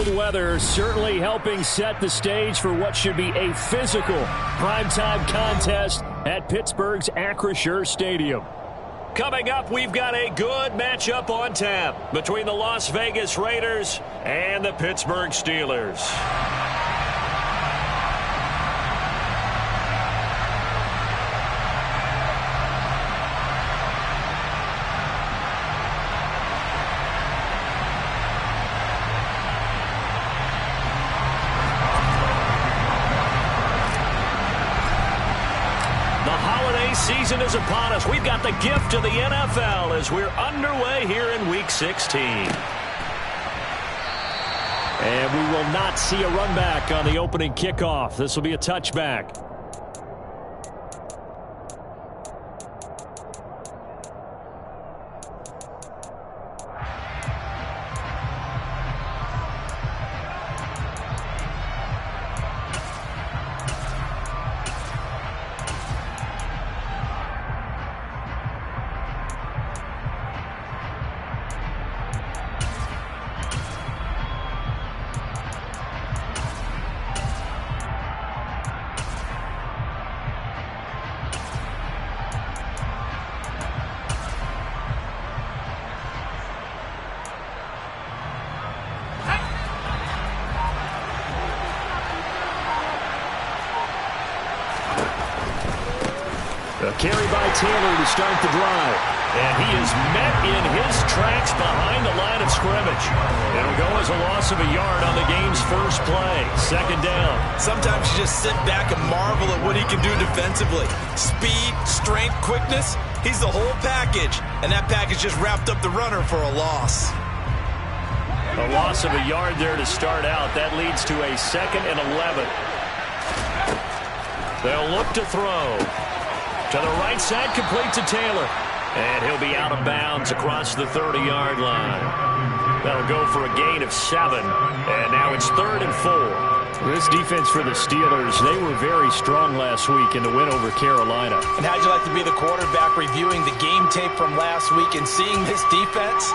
cold weather certainly helping set the stage for what should be a physical primetime contest at Pittsburgh's Acrisure Stadium. Coming up, we've got a good matchup on tap between the Las Vegas Raiders and the Pittsburgh Steelers. Season is upon us. We've got the gift of the NFL as we're underway here in Week 16. And we will not see a run back on the opening kickoff. This will be a touchback. A carry by Taylor to start the drive. And he is met in his tracks behind the line of scrimmage. It'll go as a loss of a yard on the game's first play. Second down. Sometimes you just sit back and marvel at what he can do defensively. Speed, strength, quickness. He's the whole package. And that package just wrapped up the runner for a loss. A loss of a yard there to start out. That leads to a 2nd and 11. They'll look to throw. To the right side, complete to Taylor. And he'll be out of bounds across the 30-yard line. That'll go for a gain of 7. And now it's 3rd and 4. This defense for the Steelers, they were very strong last week in the win over Carolina. And how'd you like to be the quarterback reviewing the game tape from last week and seeing this defense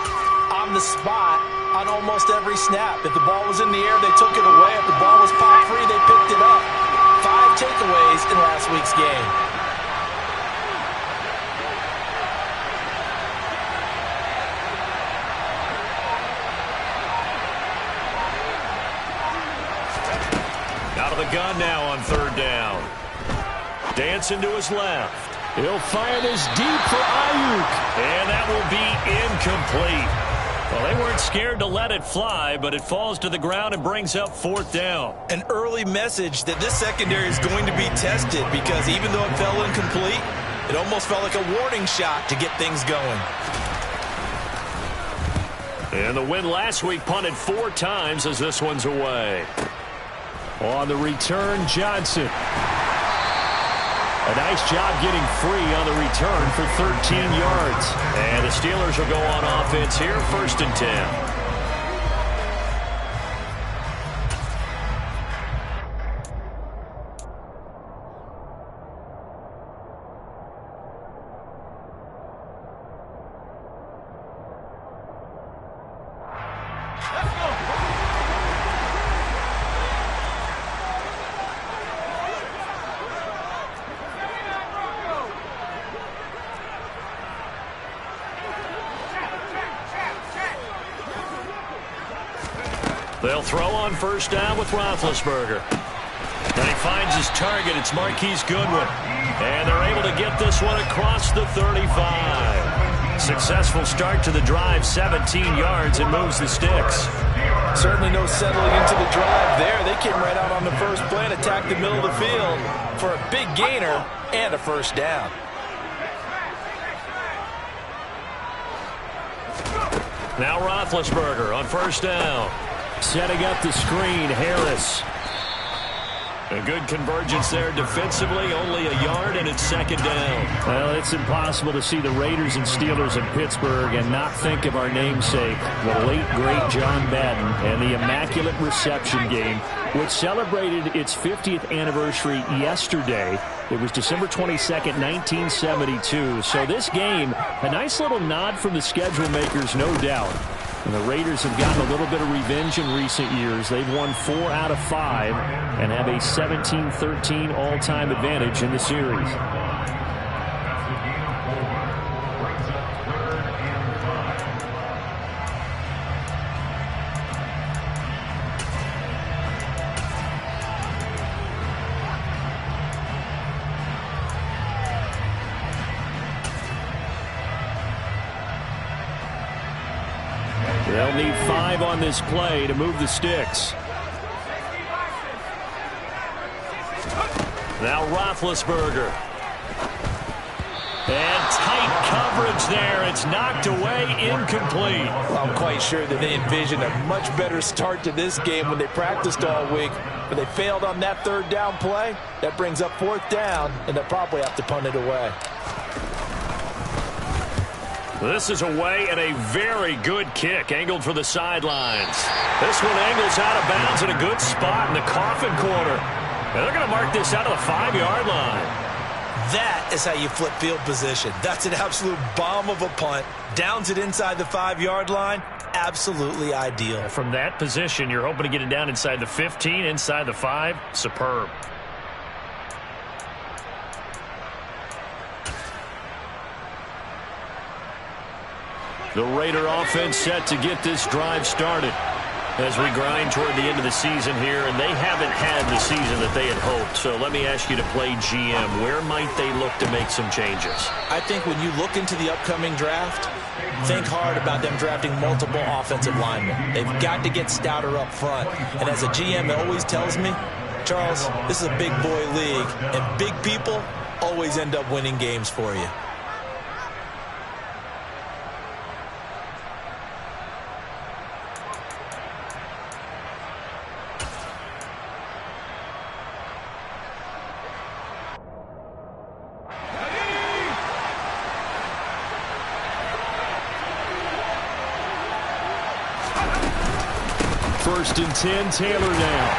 on the spot on almost every snap? If the ball was in the air, they took it away. If the ball was popped free, they picked it up. 5 takeaways in last week's game. The gun now on 3rd down. Dancing to his left. He'll fire this deep for Ayuk. And that will be incomplete. Well, they weren't scared to let it fly, but it falls to the ground and brings up 4th down. An early message that this secondary is going to be tested because even though it fell incomplete, it almost felt like a warning shot to get things going. And the win last week punted 4 times as this one's away. On the return, Johnson. A nice job getting free on the return for 13 yards. And the Steelers will go on offense here, 1st and 10. They'll throw on 1st down with Roethlisberger. And he finds his target. It's Marquise Goodwin. And they're able to get this one across the 35. Successful start to the drive, 17 yards, and moves the sticks. Certainly no settling into the drive there. They came right out on the first play and attacked the middle of the field for a big gainer and a 1st down. Now Roethlisberger on 1st down. Setting up the screen, Harris. A good convergence there defensively, only a yard, and it's 2nd down. Well, it's impossible to see the Raiders and Steelers in Pittsburgh and not think of our namesake, the late, great John Madden, and the Immaculate Reception game, which celebrated its 50th anniversary yesterday. It was December 22nd, 1972. So this game, a nice little nod from the schedule makers, no doubt. And the Raiders have gotten a little bit of revenge in recent years. They've won 4 out of 5 and have a 17-13 all-time advantage in the series. They'll need 5 on this play to move the sticks. Now Roethlisberger. And tight coverage there. It's knocked away, incomplete. Well, I'm quite sure that they envisioned a much better start to this game when they practiced all week. But they failed on that 3rd down play. That brings up 4th down, and they'll probably have to punt it away. This is away and a very good kick, angled for the sidelines. This one angles out of bounds in a good spot in the coffin corner. And they're going to mark this out of the 5-yard line. That is how you flip field position. That's an absolute bomb of a punt. Downs it inside the 5-yard line. Absolutely ideal. From that position, you're hoping to get it down inside the 15, inside the 5. Superb. The Raider offense set to get this drive started as we grind toward the end of the season here, and they haven't had the season that they had hoped. So let me ask you to play GM. Where might they look to make some changes? I think when you look into the upcoming draft, think hard about them drafting multiple offensive linemen. They've got to get stouter up front. And as a GM, it always tells me, Charles, this is a big boy league, and big people always end up winning games for you. First and 10, Taylor now.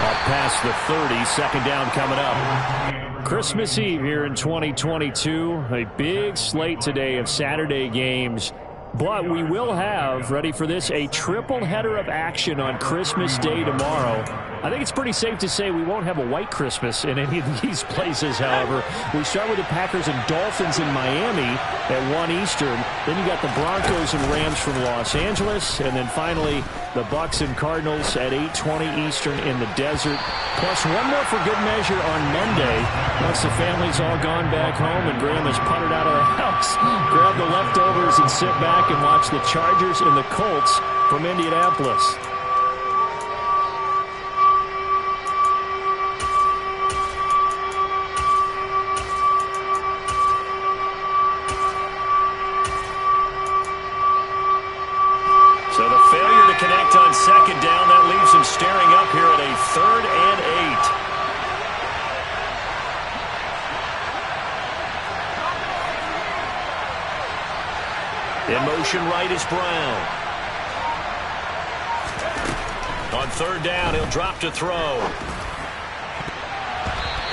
Up past the 30, 2nd down coming up. Christmas Eve here in 2022. A big slate today of Saturday games. But we will have, ready for this, a triple header of action on Christmas Day tomorrow. I think it's pretty safe to say we won't have a white Christmas in any of these places, however. We start with the Packers and Dolphins in Miami at 1 Eastern. Then you got the Broncos and Rams from Los Angeles. And then finally, the Bucs and Cardinals at 8:20 Eastern in the desert. Plus one more for good measure on Monday. Once the family's all gone back home and Graham has punted out of the house, grab the leftovers and sit back and watch the Chargers and the Colts from Indianapolis. So the failure to connect on 2nd down, that leaves him staring up here at a 3rd and 8. In motion right is Brown. On 3rd down, he'll drop to throw.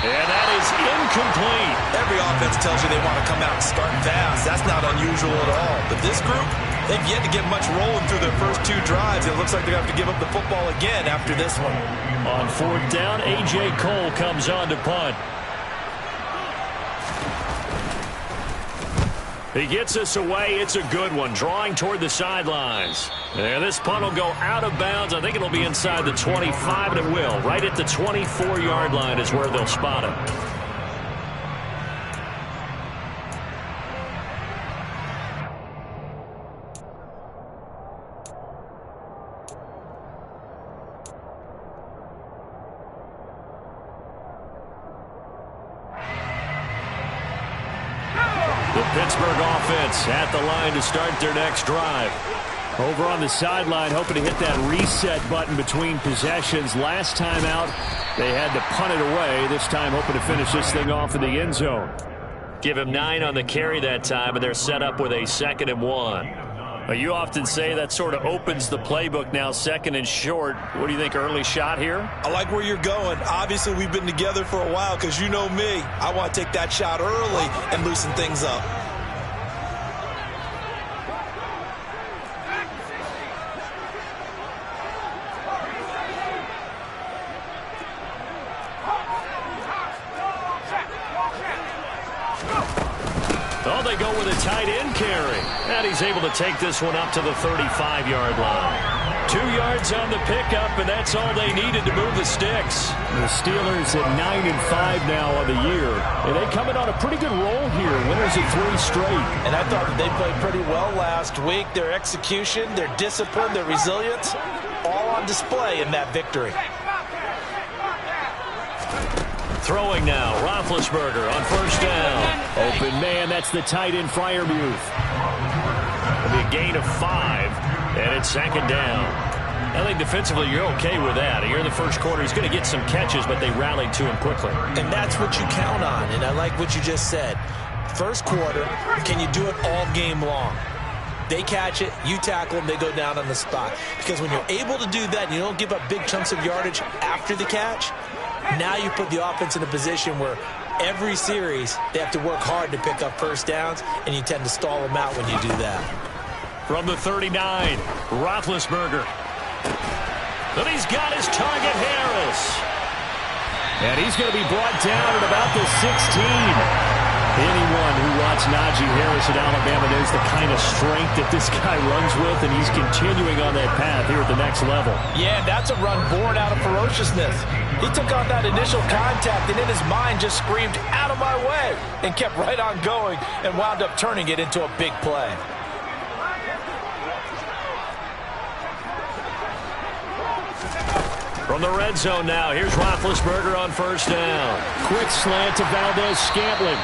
And that is incomplete. Every offense tells you they want to come out and start fast. That's not unusual at all. But this group, they've yet to get much rolling through their first 2 drives. It looks like they're going to have to give up the football again after this one. On 4th down, A.J. Cole comes on to punt. He gets us away. It's a good one, drawing toward the sidelines. And this punt will go out of bounds. I think it'll be inside the 25, and it will. Right at the 24-yard line is where they'll spot him. The Pittsburgh offense at the line to start their next drive. Over on the sideline, hoping to hit that reset button between possessions. Last time out, they had to punt it away. This time, hoping to finish this thing off in the end zone. Give him 9 on the carry that time, and they're set up with a 2nd and 1. You often say that sort of opens the playbook now, 2nd and short. What do you think, early shot here? I like where you're going. Obviously, we've been together for a while because you know me. I want to take that shot early and loosen things up. Oh, they go with a tight end carry. And he's able to take this one up to the 35-yard line. 2 yards on the pickup, and that's all they needed to move the sticks. The Steelers at 9-5 now on the year. And they come in on a pretty good roll here. Winners of 3 straight. And I thought that they played pretty well last week. Their execution, their discipline, their resilience, all on display in that victory. Throwing now, Roethlisberger on first down. Open man, that's the tight end Freiermuth. It'll be a gain of 5, and it's second down. I think defensively you're okay with that. Here in the first quarter, he's going to get some catches, but they rallied to him quickly. And that's what you count on, and I like what you just said. First quarter, can you do it all game long? They catch it, you tackle them, they go down on the spot. Because when you're able to do that and you don't give up big chunks of yardage after the catch, now you put the offense in a position where every series they have to work hard to pick up first downs, and you tend to stall them out when you do that. From the 39, Roethlisberger. But he's got his target, Harris. And he's going to be brought down at about the 16. Anyone who watched Najee Harris at Alabama knows the kind of strength that this guy runs with, and he's continuing on that path here at the next level. Yeah, that's a run born out of ferociousness. He took on that initial contact, and in his mind just screamed, "Out of my way," and kept right on going and wound up turning it into a big play. From the red zone now, here's Roethlisberger on first down. Quick slant to Valdez-Scantling.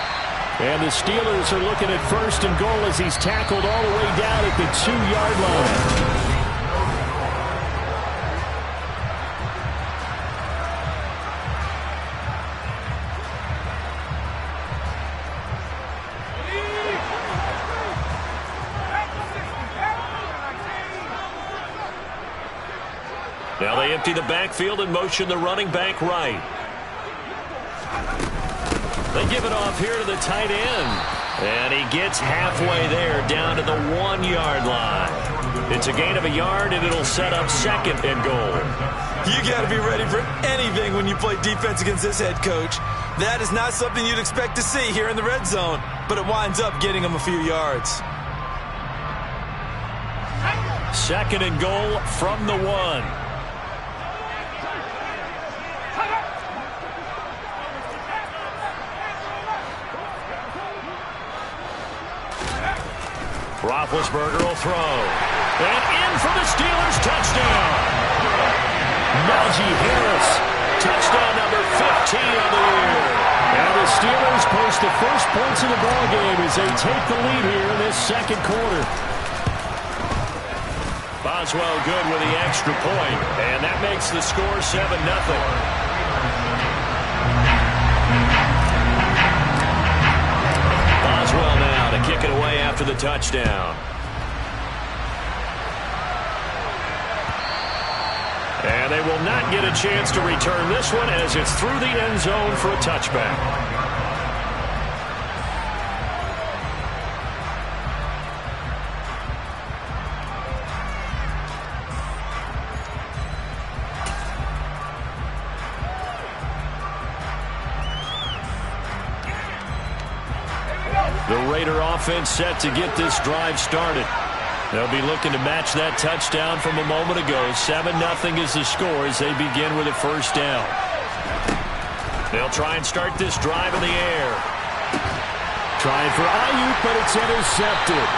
And the Steelers are looking at first and goal as he's tackled all the way down at the 2-yard line. Now they empty the backfield and motion the running back right. They give it off here to the tight end. And he gets halfway there, down to the 1-yard line. It's a gain of a yard, and it'll set up second and goal. You got to be ready for anything when you play defense against this head coach. That is not something you'd expect to see here in the red zone, but it winds up getting him a few yards. Second and goal from the 1. Roethlisberger will throw. And in for the Steelers touchdown. Najee Harris. Touchdown number 15 on the year. And the Steelers post the first points of the ballgame as they take the lead here in this second quarter. Boswell good with the extra point. And that makes the score 7-0. To kick it away after the touchdown. And they will not get a chance to return this one as it's through the end zone for a touchback. The Raider offense set to get this drive started. They'll be looking to match that touchdown from a moment ago. 7-0 is the score as they begin with a first down. They'll try and start this drive in the air. Trying for Ayuk, but it's intercepted.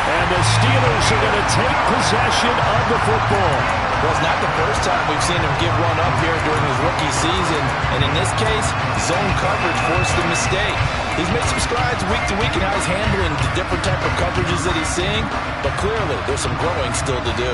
And the Steelers are going to take possession of the football. Well, it's not the first time we've seen him give one up here during his rookie season. And in this case, zone coverage forced the mistake. He's made some strides week to week in how he's handling the different type of coverages that he's seeing. But clearly, there's some growing still to do.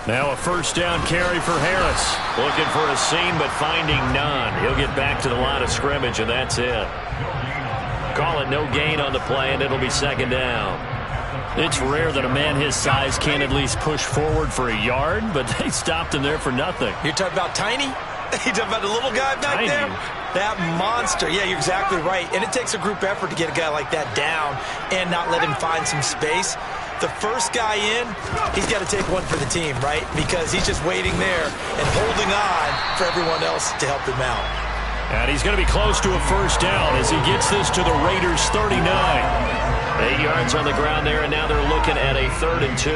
Now a first down carry for Harris. Looking for a seam, but finding none. He'll get back to the line of scrimmage, and that's it. Call it no gain on the play, and it'll be second down. It's rare that a man his size can't at least push forward for a yard, but they stopped him there for nothing. You're talking about tiny? You talking about the little guy back there? That monster. Yeah, you're exactly right. And it takes a group effort to get a guy like that down and not let him find some space. The first guy in, he's got to take one for the team, right? Because he's just waiting there and holding on for everyone else to help him out. And he's going to be close to a first down as he gets this to the Raiders' 39. 8 yards on the ground there, and now they're looking at a 3rd and 2.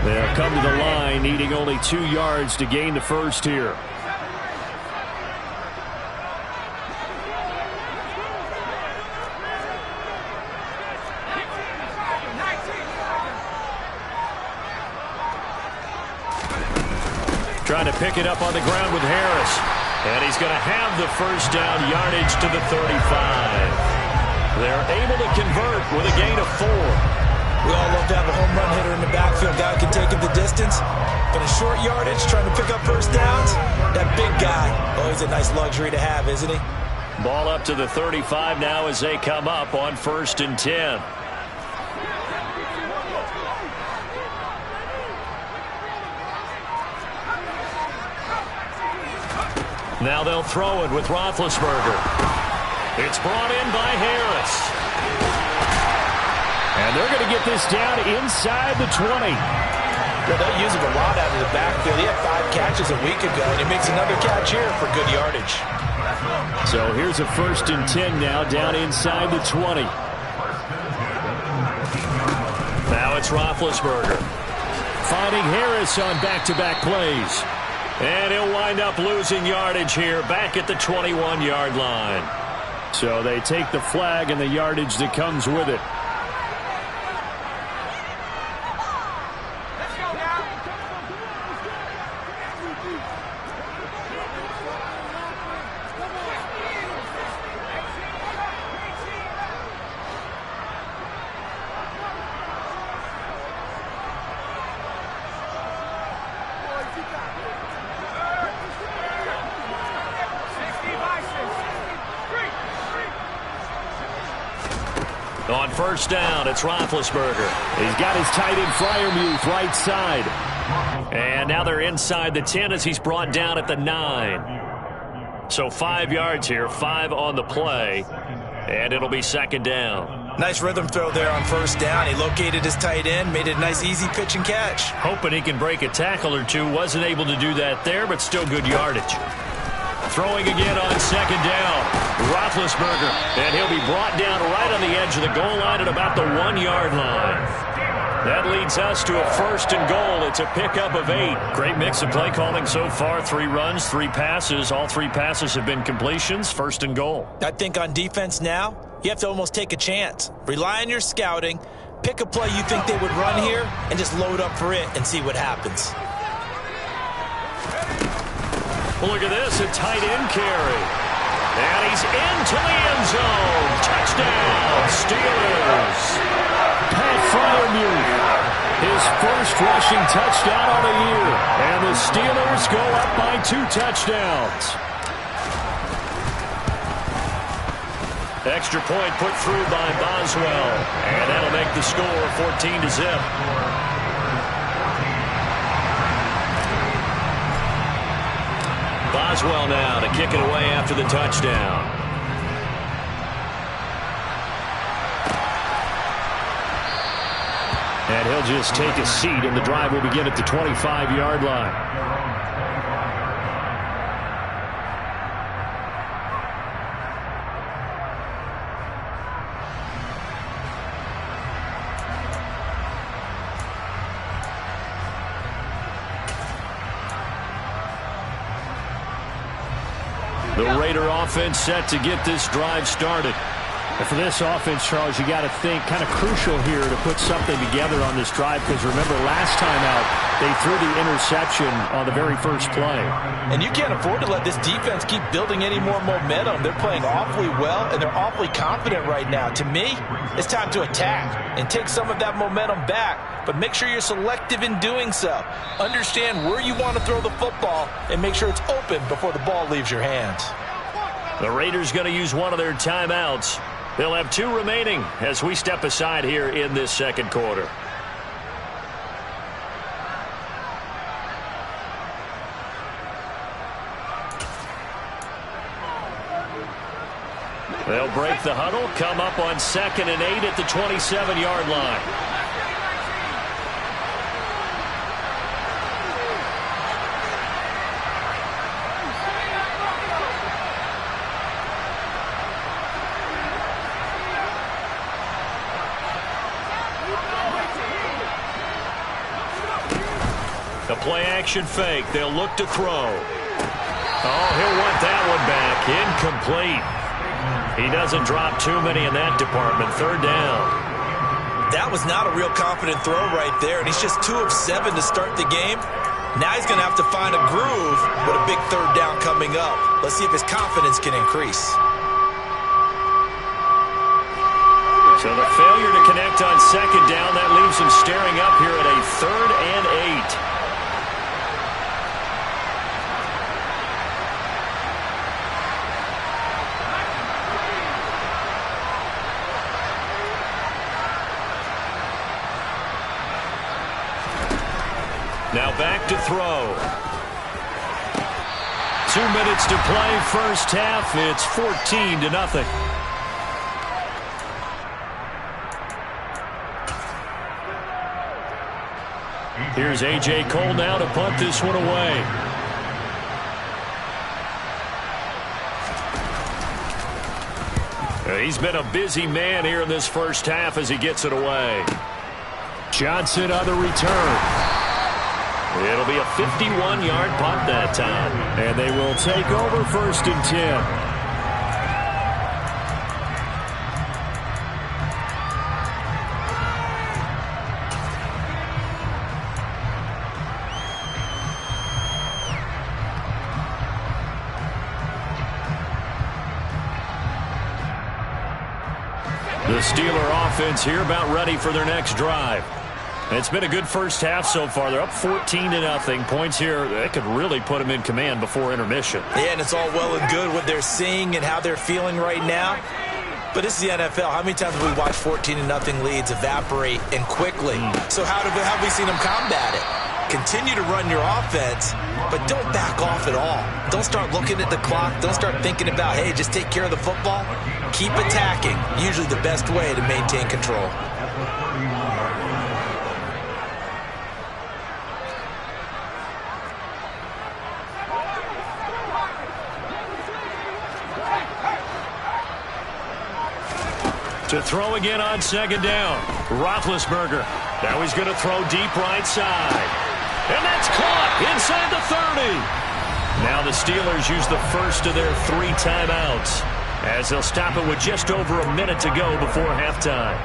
They'll come to the line, needing only 2 yards to gain the first here. Trying to pick it up on the ground with Harris. And he's going to have the first down, yardage to the 35. They're able to convert with a gain of 4. We all love to have a home run hitter in the backfield. Guy who can take it the distance. But in short yardage, trying to pick up first downs, that big guy, always a nice luxury to have, isn't he? Ball up to the 35 now as they come up on 1st and 10. Now they'll throw it with Roethlisberger. It's brought in by Harris. And they're going to get this down inside the 20. Well, they'll use him a lot out of the backfield. He had 5 catches a week ago, and he makes another catch here for good yardage. So here's a 1st and 10 now, down inside the 20. Now it's Roethlisberger. Finding Harris on back-to-back plays. And he'll wind up losing yardage here back at the 21-yard line. So they take the flag and the yardage that comes with it. On 1st down, it's Roethlisberger. He's got his tight end Freiermuth right side. And now they're inside the 10 as he's brought down at the 9. So 5 yards here, 5 on the play. And it'll be 2nd down. Nice rhythm throw there on 1st down. He located his tight end, made it a nice easy pitch and catch. Hoping he can break a tackle or two. Wasn't able to do that there, but still good yardage. Throwing again on 2nd down. Roethlisberger, and he'll be brought down right on the edge of the goal line at about the 1-yard line. That leads us to a 1st and goal. It's a pickup of 8. Great mix of play calling so far. 3 runs, 3 passes. All 3 passes have been completions. 1st and goal. I think on defense now, you have to almost take a chance. Rely on your scouting. Pick a play you think they would run here and just load up for it and see what happens. Well, look at this, a tight end carry. And he's into the end zone. Touchdown, Steelers. Pat Freiermuth, his first rushing touchdown on the year. And the Steelers go up by 2 touchdowns. Extra point put through by Boswell. And that'll make the score 14-0. Boswell now to kick it away after the touchdown. And he'll just take a seat, and the drive will begin at the 25-yard line. The Raider offense set to get this drive started. And for this offense, Charles, you got to think kind of crucial here to put something together on this drive, because remember last time out they threw the interception on the very first play. And you can't afford to let this defense keep building any more momentum. They're playing awfully well, and they're awfully confident right now. To me, it's time to attack and take some of that momentum back, but make sure you're selective in doing so. Understand where you want to throw the football and make sure it's open before the ball leaves your hands. The Raiders going to use one of their timeouts. They'll have 2 remaining as we step aside here in this second quarter. They'll break the huddle, come up on 2nd and 8 at the 27-yard line. The play-action fake. They'll look to throw. Oh, he'll want that one back. Incomplete. He doesn't drop too many in that department. 3rd down. That was not a real confident throw right there, and he's just 2 of 7 to start the game. Now he's going to have to find a groove with a big 3rd down coming up. Let's see if his confidence can increase. So the failure to connect on 2nd down, that leaves him staring up here at a 3rd and 8. Now back to throw. 2 minutes to play, first half. It's 14-0. Here's A.J. Cole now to punt this one away. He's been a busy man here in this first half as he gets it away. Johnson on the return. It'll be a 51-yard punt that time. And they will take over 1st and 10. The Steeler offense here about ready for their next drive. It's been a good first half so far. They're up 14-0. Points here, that could really put them in command before intermission. Yeah, and it's all well and good what they're seeing and how they're feeling right now. But this is the NFL. How many times have we watched 14-0 leads evaporate and quickly? So how have we seen them combat it? Continue to run your offense, but don't back off at all. Don't start looking at the clock. Don't start thinking about, hey, just take care of the football. Keep attacking. Usually the best way to maintain control. To throw again on 2nd down. Roethlisberger. Now he's going to throw deep right side. And that's caught inside the 30. Now the Steelers use the first of their 3 timeouts as they'll stop it with just over a minute to go before halftime.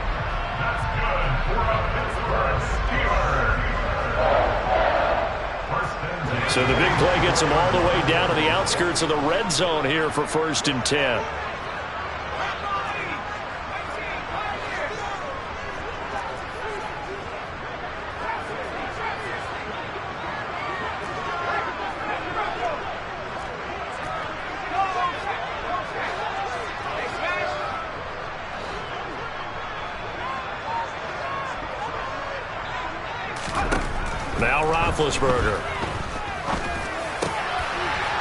So the big play gets them all the way down to the outskirts of the red zone here for 1st and 10. Now Roethlisberger.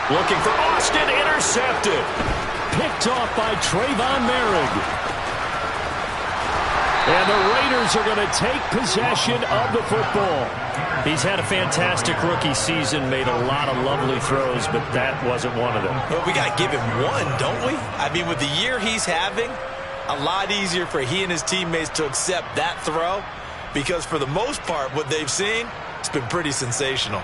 Looking for Austin, intercepted. Picked off by Trayvon Merrick. And the Raiders are going to take possession of the football. He's had a fantastic rookie season, made a lot of lovely throws, but that wasn't one of them. Well, we got to give him one, don't we? I mean, with the year he's having, a lot easier for he and his teammates to accept that throw because for the most part, what they've seen, it's been pretty sensational.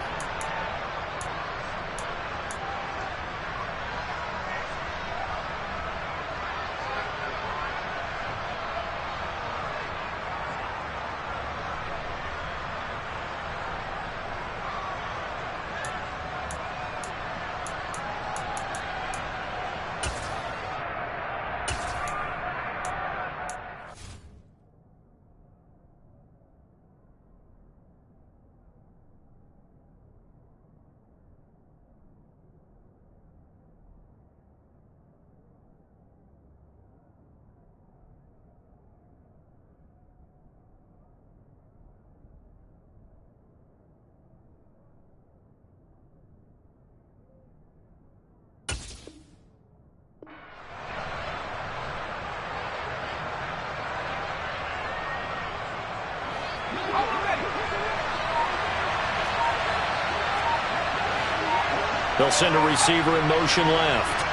They'll send a receiver in motion left.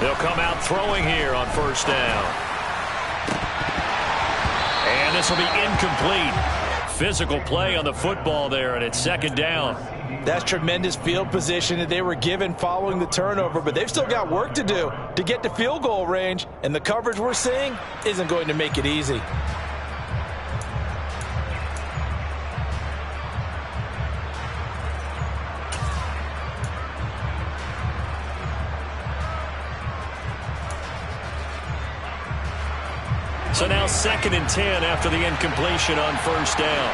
They'll come out throwing here on first down. And this will be incomplete. Physical play on the football there, and it's second down. That's tremendous field position that they were given following the turnover, but they've still got work to do to get to field goal range, and the coverage we're seeing isn't going to make it easy. So now 2nd and 10 after the incompletion on first down.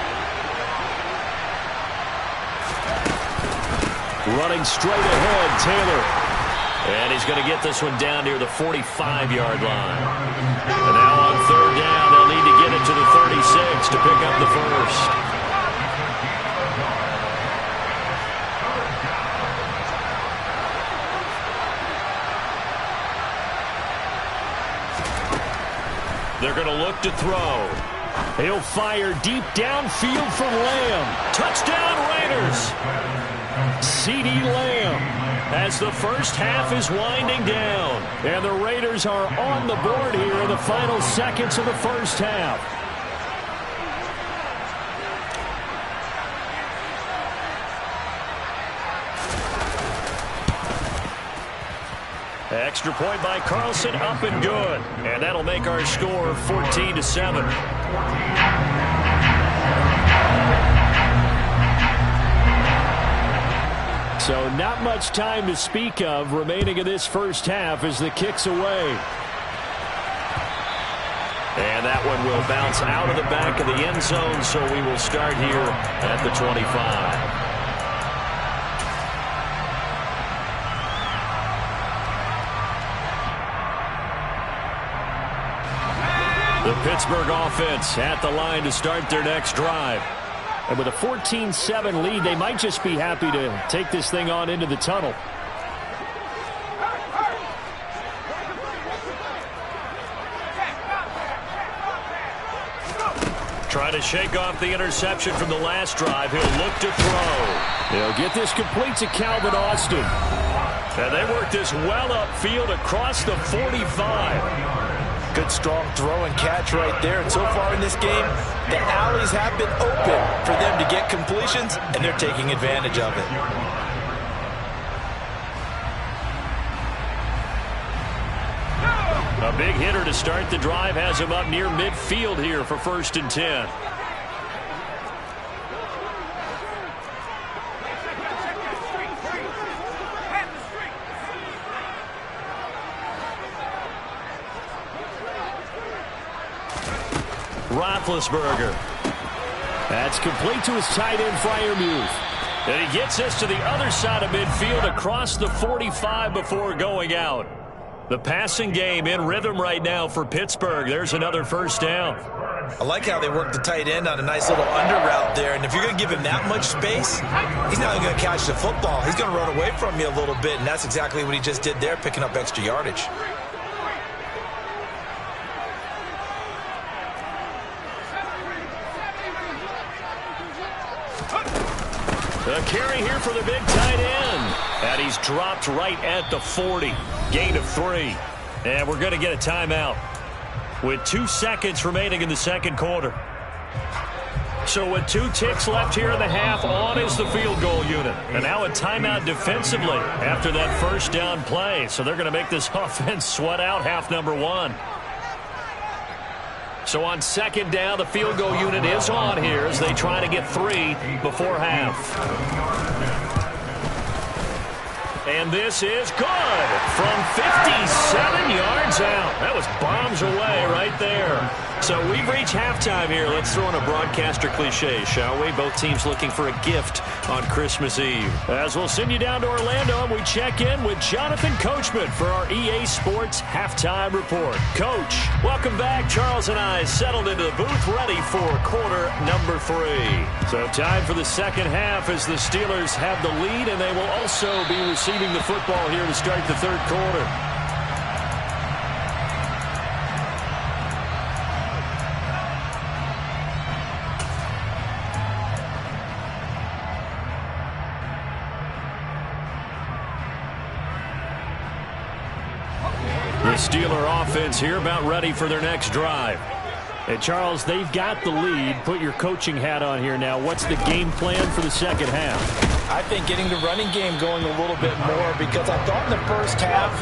Running straight ahead, Taylor. And he's going to get this one down near the 45-yard line. And now on 3rd down, they'll need to get it to the 36 to pick up the first. They're going to look to throw. He'll fire deep downfield for Lamb. Touchdown, Raiders. CeeDee Lamb as the first half is winding down. And the Raiders are on the board here in the final seconds of the first half. Extra point by Carlson, up and good. And that'll make our score 14-7. So not much time to speak of remaining in this first half as the kick's away. And that one will bounce out of the back of the end zone, so we will start here at the 25. The Pittsburgh offense at the line to start their next drive. And with a 14-7 lead, they might just be happy to take this thing on into the tunnel. Trying to shake off the interception from the last drive. He'll look to throw. He'll get this complete to Calvin Austin. And they work this well upfield across the 45. Good, strong throw and catch right there. And so far in this game, the alleys have been open for them to get completions, and they're taking advantage of it. A big hitter to start the drive has him up near midfield here for 1st and 10. Roethlisberger. That's complete to his tight end, Freiermuth. And he gets this to the other side of midfield across the 45 before going out. The passing game in rhythm right now for Pittsburgh. There's another first down. I like how they work the tight end on a nice little under route there. And if you're going to give him that much space, he's not going to catch the football. He's going to run away from you a little bit, and that's exactly what he just did there, picking up extra yardage. The carry here for the big tight end. And he's dropped right at the 40. Gain of 3. And we're going to get a timeout with 2 seconds remaining in the second quarter. So with 2 ticks left here in the half, on is the field goal unit. And now a timeout defensively after that first down play. So they're going to make this offense sweat out half number 1. So on 2nd down, the field goal unit is on here as they try to get 3 before half. And this is good from 57 yards out. That was bombs away right there. So we've reached halftime here. Let's throw in a broadcaster cliche, shall we? Both teams looking for a gift on Christmas Eve. As we'll send you down to Orlando, and we check in with Jonathan Coachman for our EA Sports Halftime Report. Coach, welcome back. Charles and I settled into the booth ready for quarter number 3. So time for the second half as the Steelers have the lead, and they will also be receiving the football here to start the third quarter. The Steeler offense here about ready for their next drive. And Charles, they've got the lead. Put your coaching hat on here now. What's the game plan for the second half? I think getting the running game going a little bit more, because I thought in the first half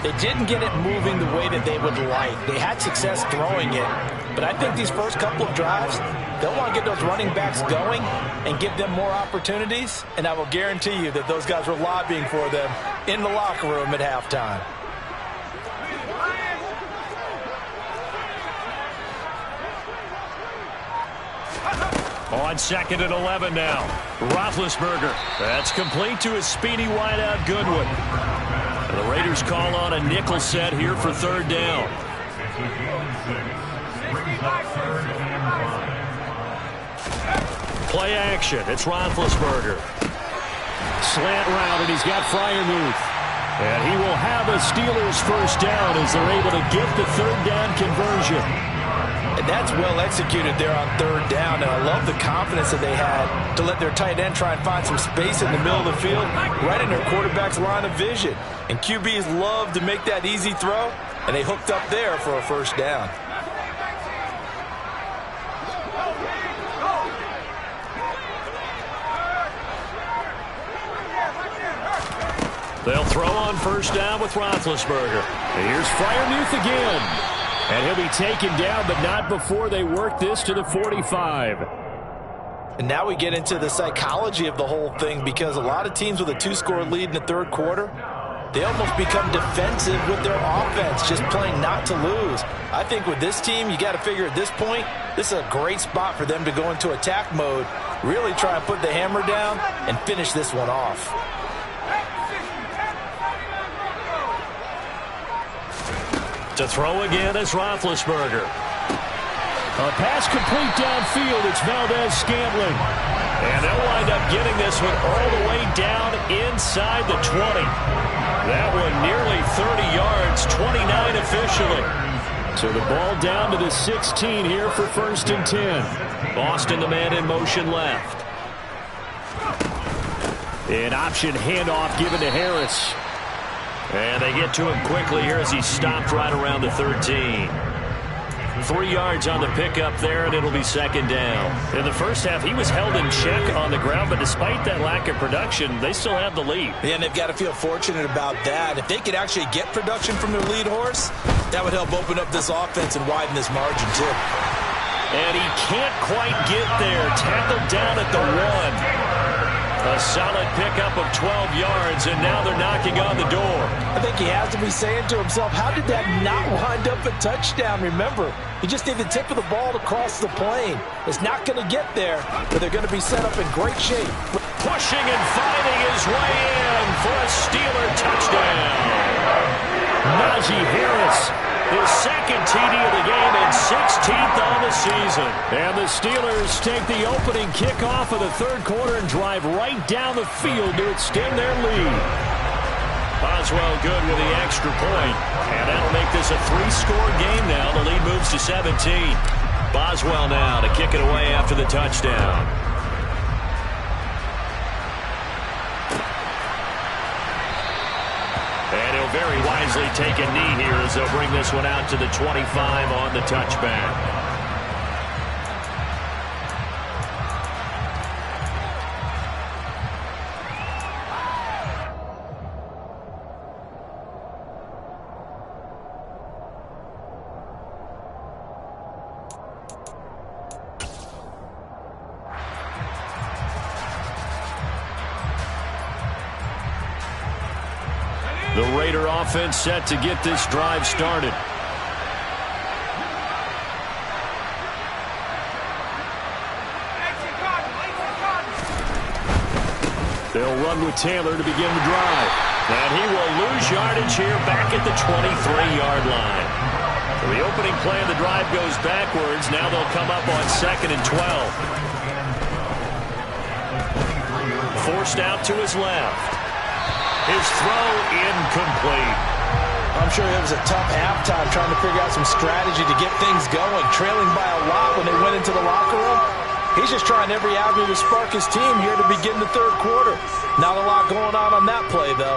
they didn't get it moving the way that they would like. They had success throwing it, but I think these first couple of drives, they'll want to get those running backs going and give them more opportunities, and I will guarantee you that those guys were lobbying for them in the locker room at halftime. On 2nd and 11 now. Roethlisberger. That's complete to his speedy wideout Goodwin. And the Raiders call on a nickel set here for 3rd down. Play action. It's Roethlisberger. Slant route, and he's got Freiermuth. And he will have a Steelers first down as they're able to get the 3rd down conversion. And that's well executed there on 3rd down, and I love the confidence that they had to let their tight end try and find some space in the middle of the field, right in their quarterback's line of vision. And QBs love to make that easy throw, and they hooked up there for a first down. They'll throw on first down with Roethlisberger. And here's Freiermuth again. And he'll be taken down, but not before they work this to the 45. And now we get into the psychology of the whole thing, because a lot of teams with a 2-score lead in the 3rd quarter, they almost become defensive with their offense, just playing not to lose. I think with this team, you got to figure at this point, this is a great spot for them to go into attack mode, really try and put the hammer down and finish this one off. To throw again is Roethlisberger. A pass complete downfield. It's Valdez-Scantling. And they'll wind up getting this one all the way down inside the 20. That one nearly 30 yards, 29 officially. So the ball down to the 16 here for 1st and 10. Boston, the man in motion left. An option handoff given to Harris. And they get to him quickly here as he stopped right around the 13. 3 yards on the pickup there, and it'll be 2nd down. In the first half, he was held in check on the ground, but despite that lack of production, they still have the lead. Yeah, and they've got to feel fortunate about that. If they could actually get production from their lead horse, that would help open up this offense and widen this margin, too. And he can't quite get there. Tackled down at the 1. A solid pickup of 12 yards, and now they're knocking on the door. I think he has to be saying to himself, how did that not wind up a touchdown? Remember, you just need the tip of the ball to cross the plane. It's not going to get there, but they're going to be set up in great shape. Pushing and fighting his way in for a Steeler touchdown. Najee Harris, his 2nd TD of the game and 16th on the season. And the Steelers take the opening kickoff of the 3rd quarter and drive right down the field to extend their lead. Boswell good with the extra point. And that'll make this a 3-score game now. The lead moves to 17. Boswell now to kick it away after the touchdown. And he'll very wisely take a knee here as they'll bring this one out to the 25 on the touchback. The Raider offense set to get this drive started. They'll run with Taylor to begin the drive. And he will lose yardage here back at the 23-yard line. So the opening play of the drive goes backwards. Now they'll come up on 2nd and 12. Forced out to his left. His throw incomplete. I'm sure it was a tough halftime trying to figure out some strategy to get things going. Trailing by a lot when they went into the locker room. He's just trying every avenue to spark his team here to begin the 3rd quarter. Not a lot going on that play, though.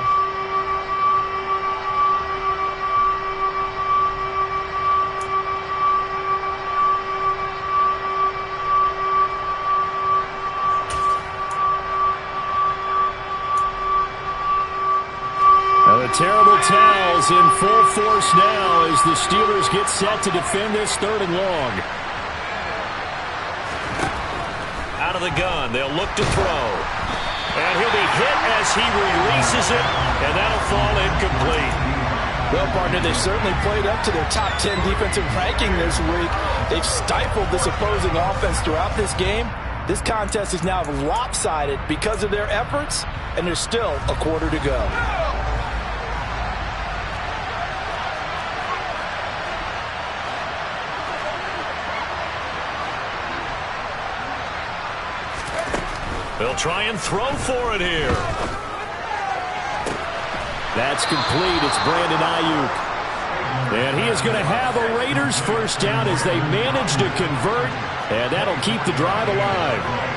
terrible towels in full force now as the Steelers get set to defend this 3rd and long. Out of the gun, they'll look to throw. And he'll be hit as he releases it, and that'll fall incomplete. Well, partner, they've certainly played up to their top 10 defensive ranking this week. They've stifled this opposing offense throughout this game. This contest is now lopsided because of their efforts, and there's still a quarter to go. They'll try and throw for it here. That's complete. It's Brandon Ayuk. And he is going to have a Raiders first down as they manage to convert, and that'll keep the drive alive.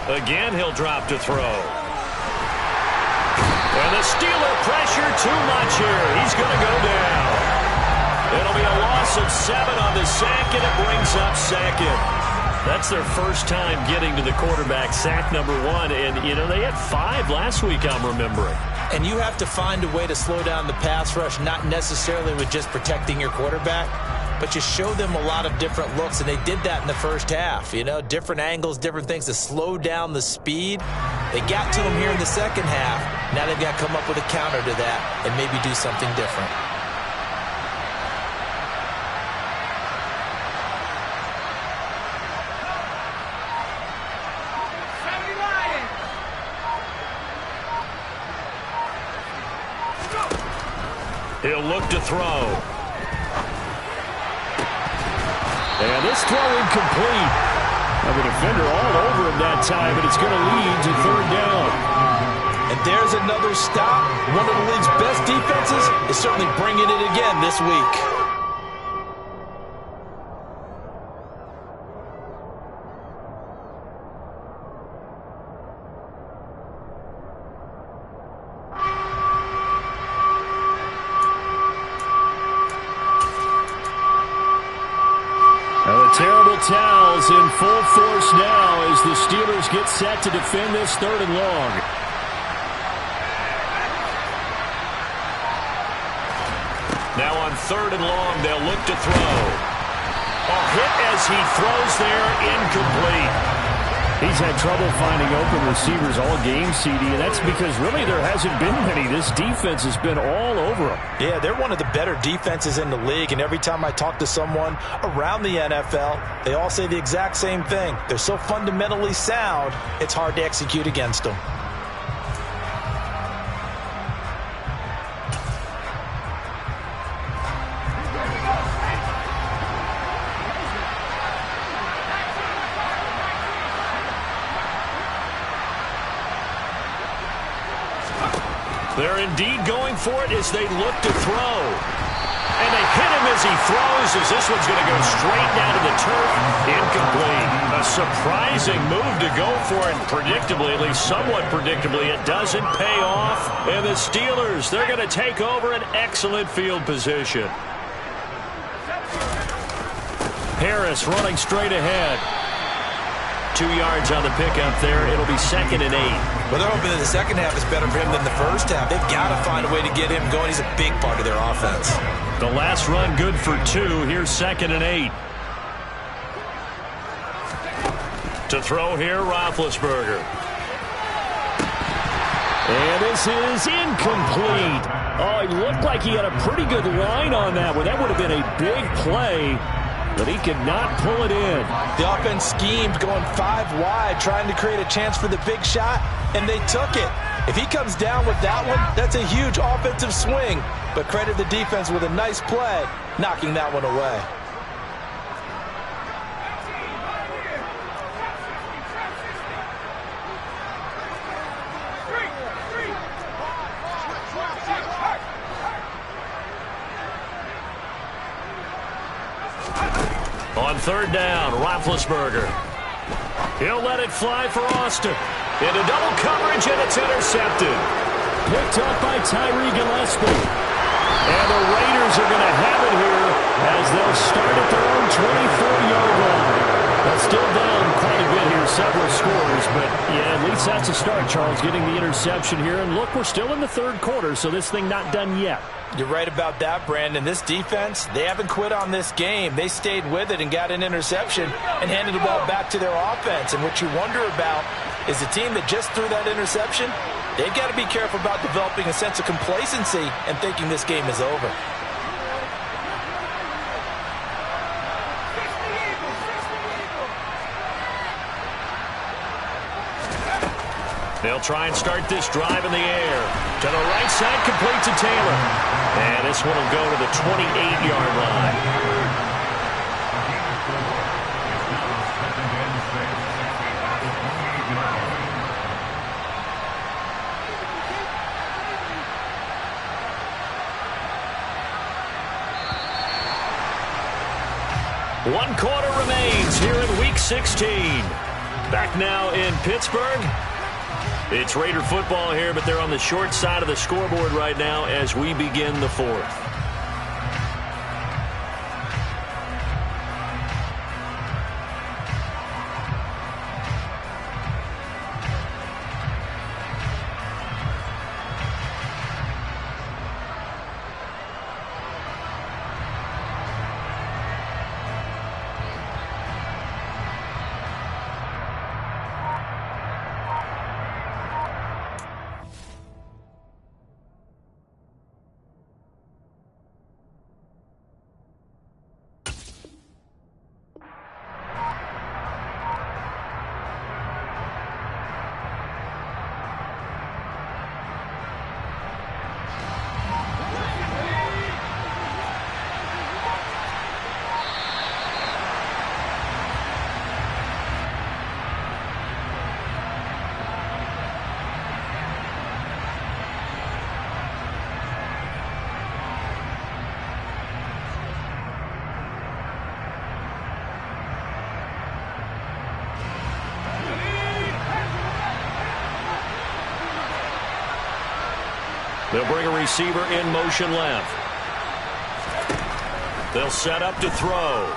Again, he'll drop to throw. And the Steeler pressure too much here. He's going to go down. It'll be a loss of 7 on the sack, and it brings up 2nd. That's their first time getting to the quarterback, sack number 1. And, you know, they had 5 last week, I'm remembering. And you have to find a way to slow down the pass rush, not necessarily with just protecting your quarterback, but you show them a lot of different looks, and they did that in the first half. You know, different angles, different things to slow down the speed. They got to them here in the second half. Now they've got to come up with a counter to that and maybe do something different. He'll look to throw. And this throw incomplete. Have a defender all over him that time, but it's going to lead to 3rd down. And there's another stop. One of the league's best defenses is certainly bringing it again this week. Terrible towels in full force now as the Steelers get set to defend this 3rd and long. Now on 3rd and long, they'll look to throw. A hit as he throws there, incomplete. He's had trouble finding open receivers all game, CD, and that's because really there hasn't been many. This defense has been all over him. Yeah, they're one of the better defenses in the league, and every time I talk to someone around the NFL, they all say the exact same thing. They're so fundamentally sound, it's hard to execute against them. They're indeed going for it as they look to throw. And they hit him as he throws, as this one's going to go straight down to the turf. Incomplete. A surprising move to go for it predictably, at least somewhat predictably. It doesn't pay off. And the Steelers, they're going to take over an excellent field position. Harris running straight ahead. 2 yards on the pickup there. It'll be 2nd and 8. Well, they're hoping that the second half is better for him than the first half. They've got to find a way to get him going. He's a big part of their offense. The last run good for 2. Here's 2nd and 8. To throw here, Roethlisberger. And this is incomplete. Oh, he looked like he had a pretty good line on that one. That would have been a big play, but he could not pull it in. The offense schemed going 5 wide, trying to create a chance for the big shot, and they took it. If he comes down with that one, that's a huge offensive swing. But credit the defense with a nice play, knocking that one away. On 3rd down, Roethlisberger. He'll let it fly for Austin. Into double coverage, and it's intercepted. picked up by Tyree Gillespie. And the Raiders are going to have it here as they'll start at their own 24-yard line. But still down quite a bit here, several scores. But, yeah, at least that's a start, Charles, getting the interception here. And, look, we're still in the third quarter, so this thing not done yet. You're right about that, Brandon. This defense, they haven't quit on this game. They stayed with it and got an interception and handed the ball back to their offense. And what you wonder about is the team that just threw that interception, they've got to be careful about developing a sense of complacency and thinking this game is over. They'll try and start this drive in the air. To the right side, complete to Taylor. And this one will go to the 28-yard line. One quarter remains here in Week 16. Back now in Pittsburgh. It's Raider football here, but they're on the short side of the scoreboard right now as we begin the fourth. They'll bring a receiver in motion left. They'll set up to throw.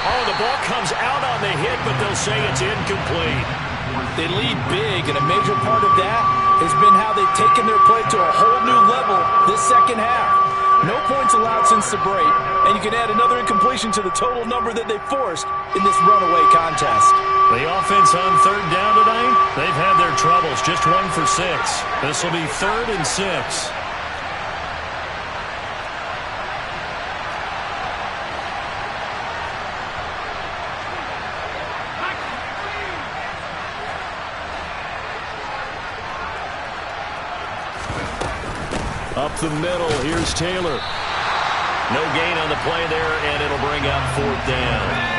Oh, the ball comes out on the hit, but they'll say it's incomplete. They lead big, and a major part of that has been how they've taken their play to a whole new level this second half. No points allowed since the break, and you can add another incompletion to the total number that they forced in this runaway contest. The offense on third down tonight, they've had their troubles, just 1 for 6. This will be 3rd and 6. Up the middle, here's Taylor. No gain on the play there, and it'll bring up 4th down.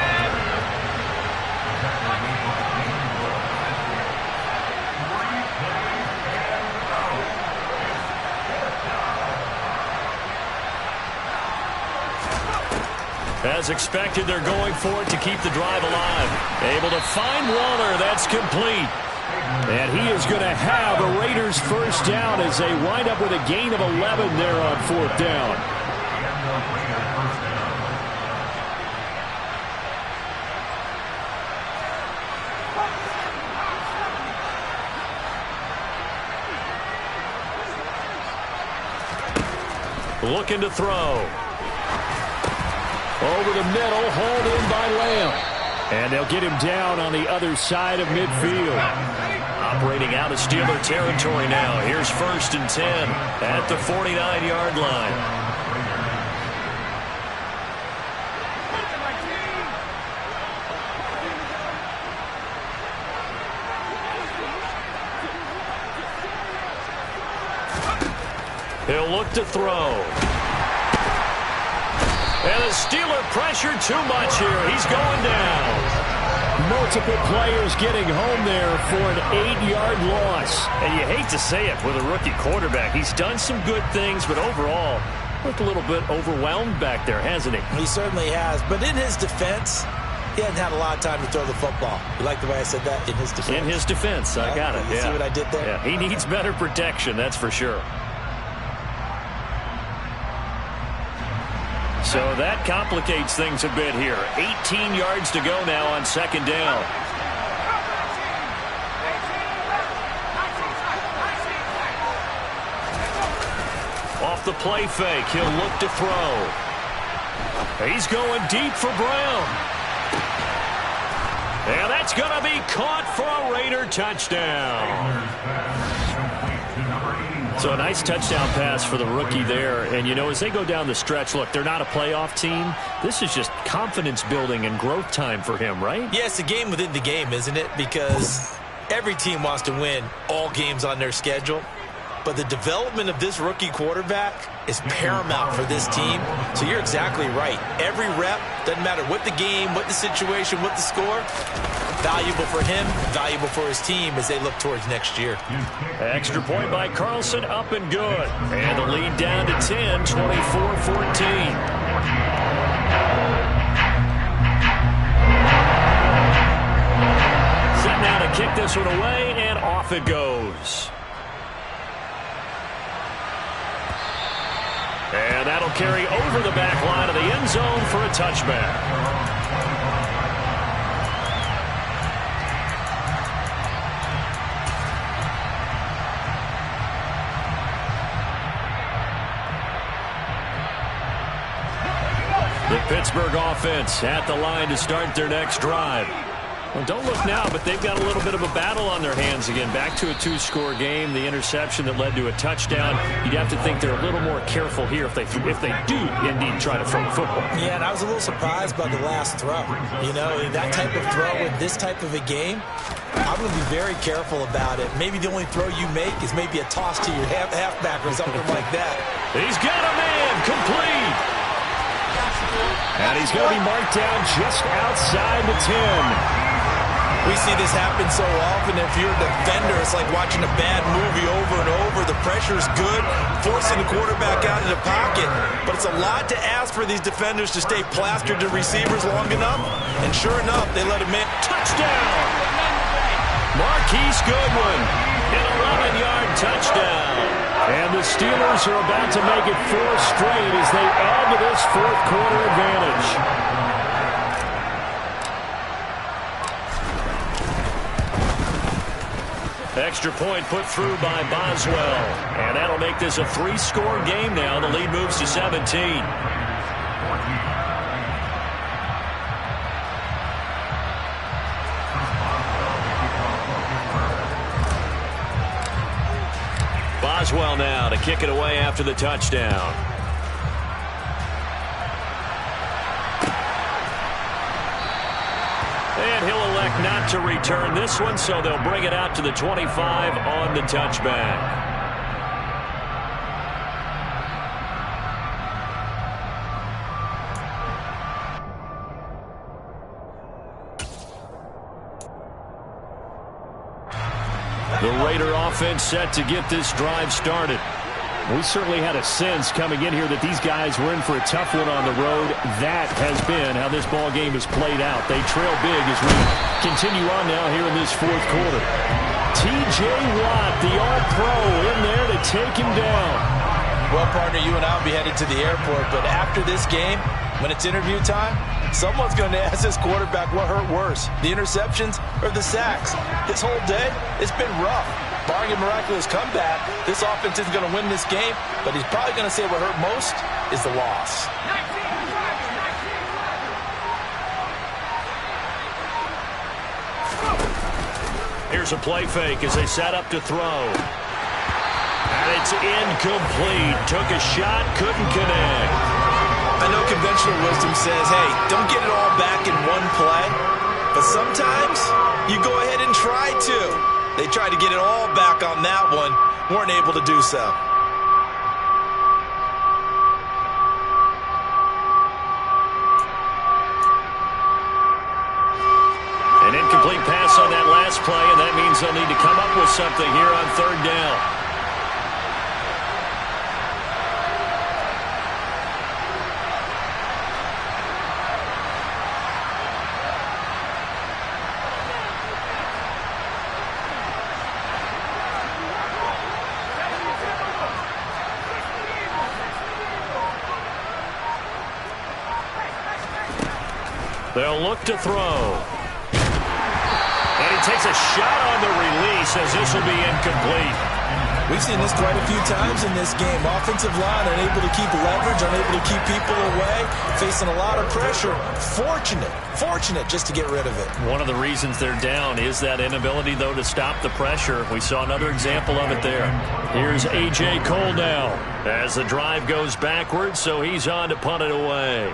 As expected, they're going for it to keep the drive alive. Able to find Waller. That's complete. And he is going to have a Raiders first down as they wind up with a gain of 11 there on 4th down. Looking to throw. Over the middle, hauled in by Lamb. And they'll get him down on the other side of midfield. Operating out of Steeler territory now. Here's 1st and 10 at the 49-yard line. He'll look to throw. And the Steeler pressure too much here. He's going down. Multiple players getting home there for an 8-yard loss. And you hate to say it with a rookie quarterback. He's done some good things, but overall, looked a little bit overwhelmed back there, hasn't he? He certainly has. But in his defense, He hadn't had a lot of time to throw the football. You like the way I said that? In his defense. In his defense, I got it. You see what I did there? Yeah, he needs better protection, that's for sure. So that complicates things a bit here. 18 yards to go now on second down. Off the play fake, he'll look to throw. He's going deep for Brown. And that's going to be caught for a Raider touchdown. So a nice touchdown pass for the rookie there. And, you know, as they go down the stretch, look, they're not a playoff team. This is just confidence building and growth time for him, right? Yeah, it's a game within the game, isn't it? Because every team wants to win all games on their schedule. But the development of this rookie quarterback is paramount for this team. So you're exactly right. Every rep, doesn't matter what the game, what the situation, what the score, valuable for him, valuable for his team as they look towards next year. Extra point by Carlson, up and good. And the lead down to 10, 24-14. Set now to kick this one away, and off it goes. And that'll carry over the back line of the end zone for a touchback. The Pittsburgh offense at the line to start their next drive. Well, don't look now, but they've got a little bit of a battle on their hands again. Back to a two-score game. The interception that led to a touchdown. You'd have to think they're a little more careful here if they do indeed try to throw the football. Yeah, and I was a little surprised by the last throw. You know, that type of throw in this type of a game, I'm going to be very careful about it. Maybe the only throw you make is maybe a toss to your halfback or something like that. He's got a man complete. And he's going to be marked down just outside the 10. We see this happen so often. If you're a defender, it's like watching a bad movie over and over. The pressure's good, forcing the quarterback out of the pocket. But it's a lot to ask for these defenders to stay plastered to receivers long enough. And sure enough, they let him in. Touchdown! Marquise Goodwin, an 11-yard touchdown. And the Steelers are about to make it 4 straight as they add to this fourth quarter advantage. Extra point put through by Boswell. And that'll make this a 3-score game now. The lead moves to 17. Boswell now to kick it away after the touchdown. And he'll elect not to return this one, so they'll bring it out to the 25 on the touchback. The Raider offense set to get this drive started. We certainly had a sense coming in here that these guys were in for a tough one on the road. That has been how this ball game has played out. They trail big as we continue on now here in this fourth quarter. T.J. Watt, the All-Pro, in there to take him down. Well, partner, you and I will be headed to the airport, but after this game, when it's interview time, someone's going to ask this quarterback what hurt worse, the interceptions or the sacks. This whole day, it's been rough. Barring a miraculous comeback, this offense isn't going to win this game, but he's probably going to say what hurt most is the loss. Here's a play fake as they set up to throw. And it's incomplete. Took a shot, couldn't connect. I know conventional wisdom says, hey, don't get it all back in one play. But sometimes you go ahead and try to. They tried to get it all back on that one. Weren't able to do so. An incomplete pass on that last play, and that means they'll need to come up with something here on third down. They'll look to throw. And he takes a shot on the release as this will be incomplete. We've seen this quite a few times in this game. Offensive line unable to keep leverage, unable to keep people away, facing a lot of pressure. Fortunate just to get rid of it. One of the reasons they're down is that inability, though, to stop the pressure. We saw another example of it there. Here's A.J. Cole now as the drive goes backwards, so he's on to punt it away.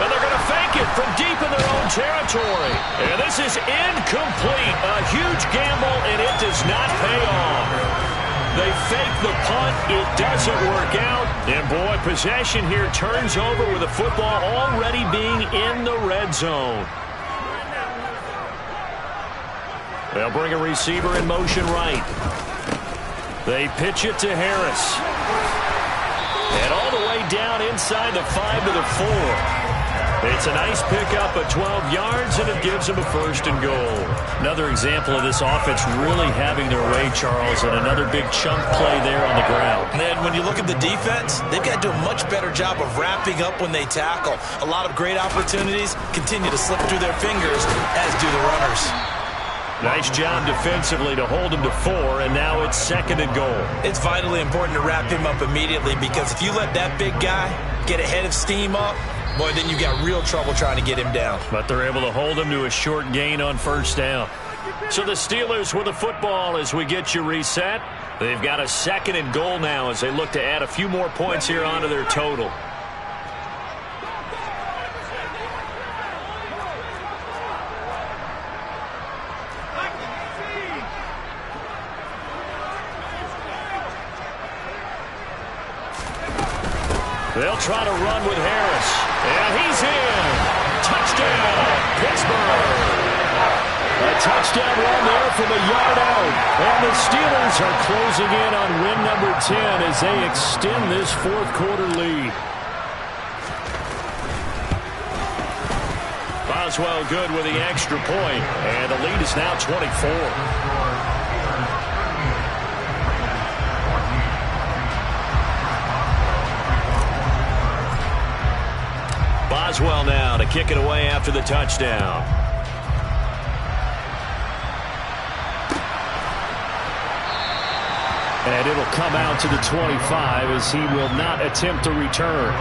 And they're going to fake it from deep in their own territory. And this is incomplete. A huge gamble, and it does not pay off. They fake the punt. It doesn't work out. And, boy, possession here turns over with the football already being in the red zone. They'll bring a receiver in motion right. They pitch it to Harris. And all the way down inside the 5 to the 4. It's a nice pickup of 12 yards, and it gives them a first and goal. Another example of this offense really having their way, Charles, and another big chunk play there on the ground. And when you look at the defense, they've got to do a much better job of wrapping up when they tackle. A lot of great opportunities continue to slip through their fingers, as do the runners. Nice job defensively to hold him to 4, and now it's second and goal. It's vitally important to wrap him up immediately, because if you let that big guy get ahead of steam up, boy, then you've got real trouble trying to get him down. But they're able to hold him to a short gain on first down. So the Steelers with the football as we get you reset. They've got a second and goal now as they look to add a few more points here onto their total. They'll try to run with Harris. And he's in. Touchdown, Pittsburgh. A touchdown run there from a yard out. And the Steelers are closing in on win number 10 as they extend this fourth quarter lead. Boswell good with the extra point. And the lead is now 24. Boswell now to kick it away after the touchdown. And it'll come out to the 25 as he will not attempt to return.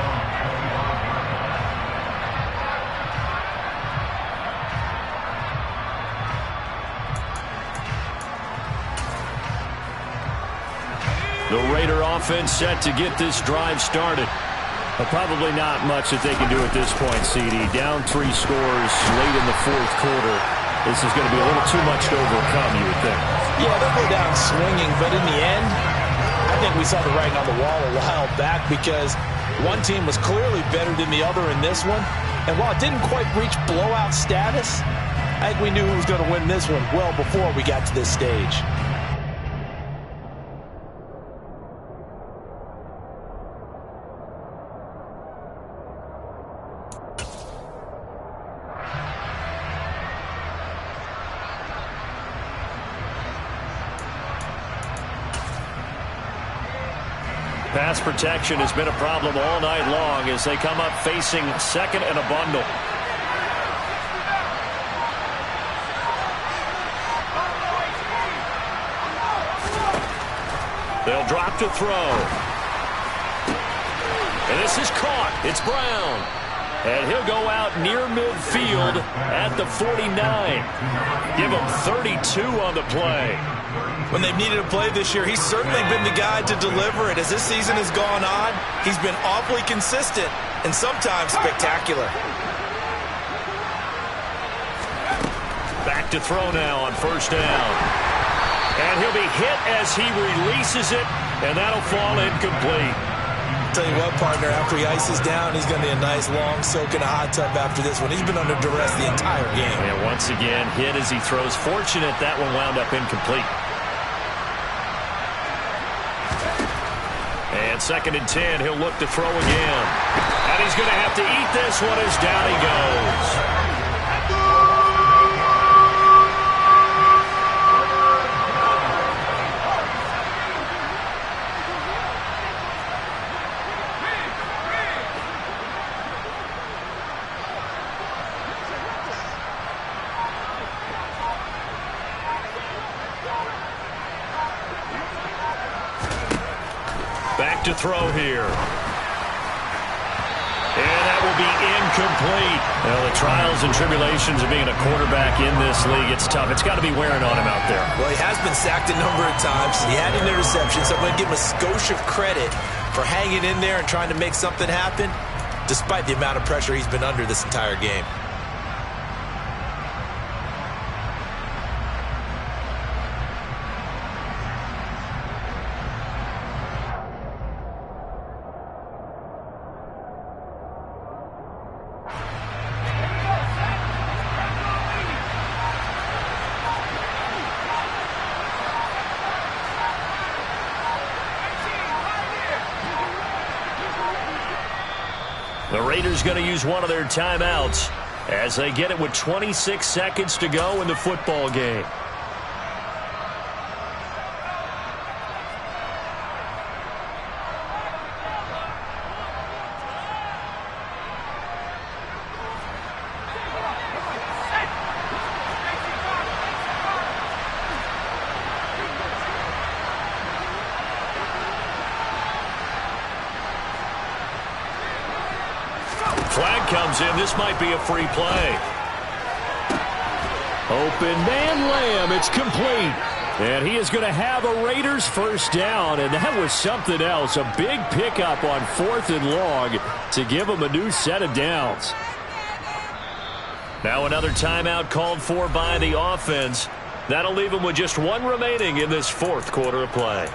The Raider offense set to get this drive started. Probably not much that they can do at this point, CD. Down 3 scores late in the fourth quarter. This is going to be a little too much to overcome, you would think. Yeah, they'll go down swinging, but in the end, I think we saw the writing on the wall a while back, because one team was clearly better than the other in this one. And while it didn't quite reach blowout status, I think we knew who was going to win this one well before we got to this stage. Pass protection has been a problem all night long as they come up facing second and a bundle. They'll drop to throw. And this is caught. It's Brown. And he'll go out near midfield at the 49. Give him 32 on the play. When they've needed a play this year, he's certainly been the guy to deliver it. As this season has gone on, he's been awfully consistent and sometimes spectacular. Back to throw now on first down. And he'll be hit as he releases it, and that'll fall incomplete. Tell you what, partner, after he ices down, he's going to be a nice long soak in a hot tub after this one. He's been under duress the entire game. And once again, hit as he throws. Fortunate that one wound up incomplete. And second and 10, he'll look to throw again. And he's going to have to eat this one as down he goes. Back to throw here. And that will be incomplete. Well, the trials and tribulations of being a quarterback in this league, it's tough. It's got to be wearing on him out there. Well, he has been sacked a number of times. He had an interception, so I'm going to give him a skosh of credit for hanging in there and trying to make something happen, despite the amount of pressure he's been under this entire game. The Raiders going to use one of their timeouts as they get it with 26 seconds to go in the football game. Flag comes in. This might be a free play. Open man Lamb. It's complete. And he is going to have a Raiders first down. And that was something else. A big pickup on 4th and long to give him a new set of downs. Now another timeout called for by the offense. That'll leave him with just one remaining in this 4th quarter of play.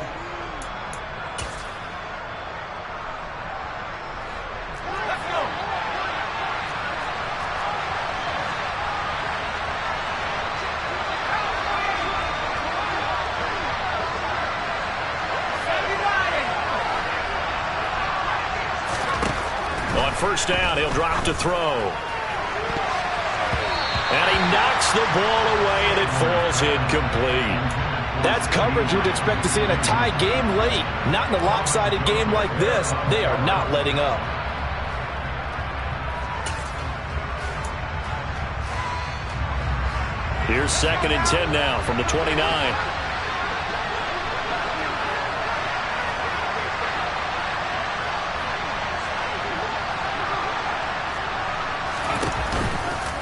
First down, he'll drop to throw. And he knocks the ball away, and it falls incomplete. That's coverage you'd expect to see in a tie game late. Not in a lopsided game like this. They are not letting up. Here's 2nd and 10 now from the 29.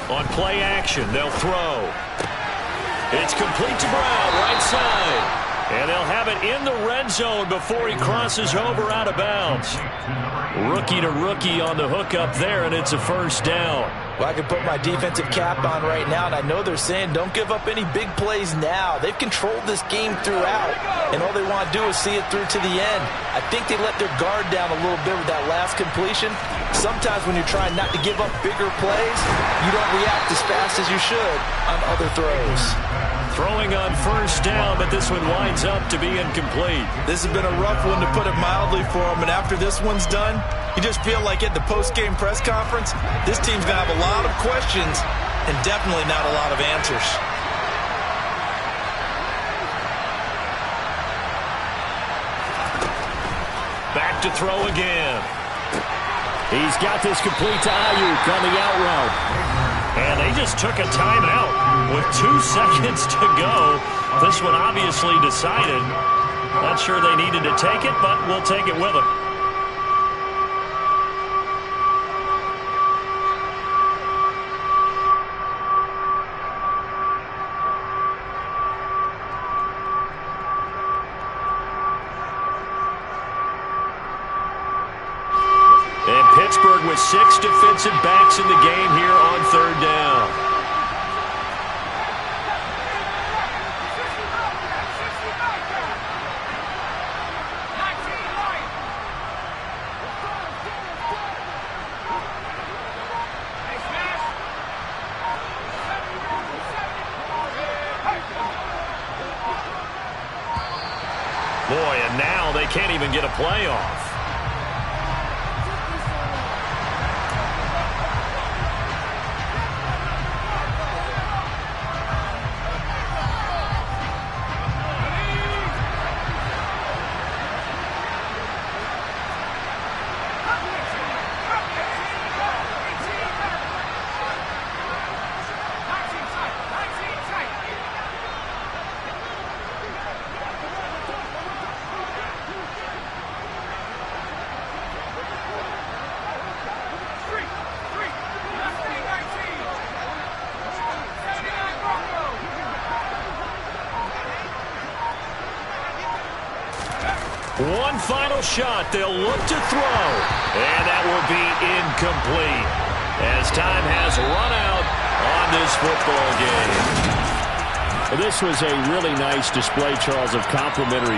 On play action, they'll throw. It's complete to Brown, right side. And they'll have it in the red zone before he crosses over out of bounds. Rookie to rookie on the hookup there, and it's a first down. Well, I can put my defensive cap on right now, and I know they're saying don't give up any big plays now. They've controlled this game throughout, and all they want to do is see it through to the end. I think they let their guard down a little bit with that last completion. Sometimes when you're trying not to give up bigger plays, you don't react as fast as you should on other throws. Throwing on first down, but this one winds up to be incomplete. This has been a rough one, to put it mildly, for him. And after this one's done, you just feel like at the post-game press conference, this team's going to have a lot of questions and definitely not a lot of answers. Back to throw again. He's got this complete to Ayuk on the out route. And they just took a timeout with 2 seconds to go. This one obviously decided. Not sure they needed to take it, but we'll take it with them. And Pittsburgh with 6 defensive backs in the game here on 3rd down. Boy, and now they can't even get a play off. One final shot. They'll look to throw. And that will be incomplete as time has run out on this football game. Well, this was a really nice display, Charles, of complementary